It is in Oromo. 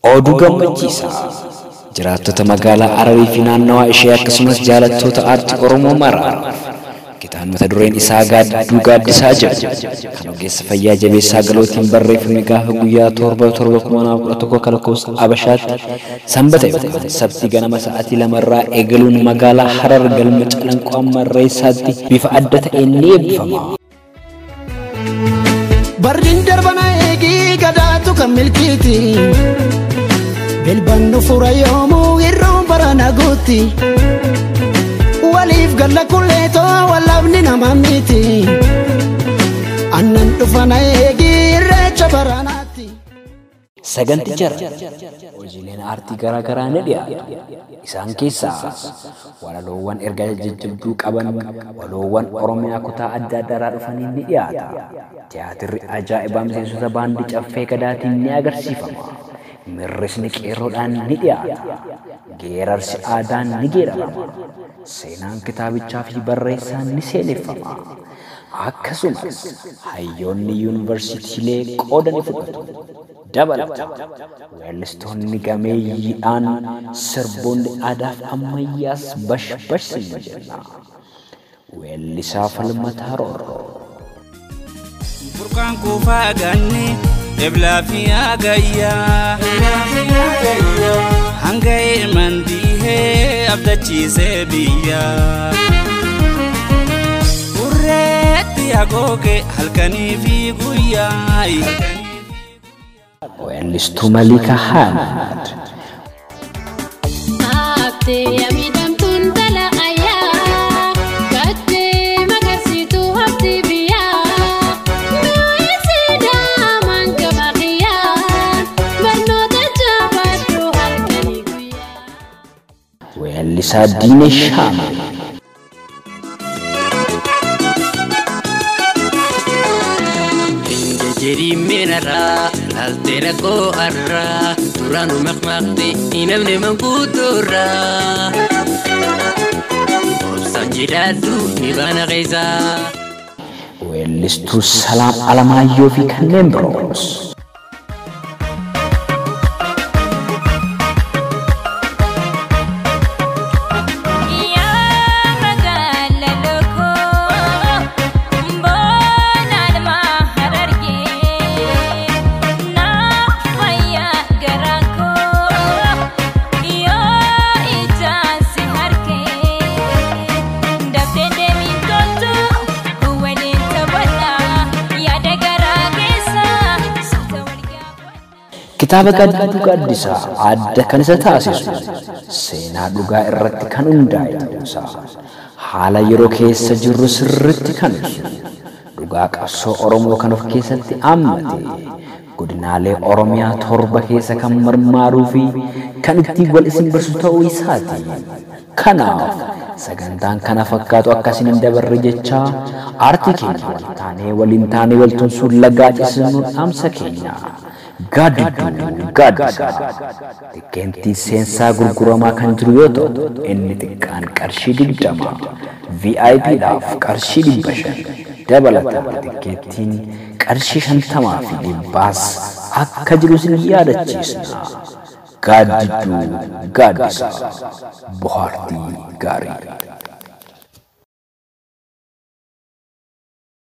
Oduu gammachiisaa jiraattota magaalaa Ararii fi naannawaa ishee akkasumas jaalattoota aartii Oromoo maraa kitaabni mata dureen isaa Gaaddiduu Gaaddisaa jedhu kan ogeessa fayyaa jabeessaa galootiin barreeffame gaafa guyyaa 7/7/2011 kan lakkoofsa Abashaatti sanbata yookaan sabtii ganama sa'aatii 2 irraa eegaluun magaalaa Harar galma Calanqoo Marreessaatti bifa adda ta'een ni eebbifama. Bardin darbana eegi gadaatu kan milkiiti Bilbannu fura yoomuu irroon barana guutti Waliif galla kulleetoo wallabni nama miti Annan dhufana eegi irreecha baranaatti Saganticha hojiileen aartii garaa garaa ni dhiyaatu. Isaan keessaa walaloowwan erga jajjabduu qaban walaloowwan Oromiyaa kutaa adda addaa dhufanii ni dhiyaata. Tiyaatirri ajaa'ibaa miseensota baandii caffee gadaatiin ni agarsiifama. Mirrisni qeerroodhaan ni dhiyaata. Geerarsi aadaan ni geerarama. Seenaan kitaabichaa fi barreessaan ni seeneffama. Akkasumas hayyoonni yuunivarsiitiilee qooda ni fudhatu. Dabalata weellistoonni gameeyyiidhaan sirboonni aadaaf ammayyaas bashbashni jenna. Weellisaa Falmataa Roorroo. Burqaan kuufaa ganne eblaa fi agayyaa hanga mandihee abdachiisee biyyaa urreetti agooge halkanii fi guyyaa. Weellistuu Malika Hamad. Weellisaa Diinesh Hamad. Jadi menara altera ko arra turanu makmakti inamne mangkutura sanjidadu nibana geza Weellistuu Salaam Alamaayyoo fi kanneen biroos. Kitaaba Gaaddiduu Gaaddisaa adda kan isa taasisu seenaa dhugaa irratti kan hundaa'e ta'uusaa haala yeroo keessa jirru sirriitti kan ibsu dhugaa qabsoo Oromoo kan of keessatti hammate godinaalee Oromiyaa 7 keessa kan marmaaruu fi kan ittiin wal isin barsiisu ta'uu isaati. Kanaaf sagantaan kana fakkaatu akkasiin hin dabarre jechaa aartii keenya waliin taanee waltumsuun lagaa cisnu dhaamsa keenya. Gaaddiduu Gaaddisaa tikkeentii seensaa gurguramaa kan jiru yoo ta'u inni xiqqaan qarshii 20 VIPdhaaf qarshii 500 dabalataan tikkeettiin qarshii 50 fi 100 akka jiru isin yaadachiisna. Gaaddiduu Gaaddisaa bohaartii gaarii.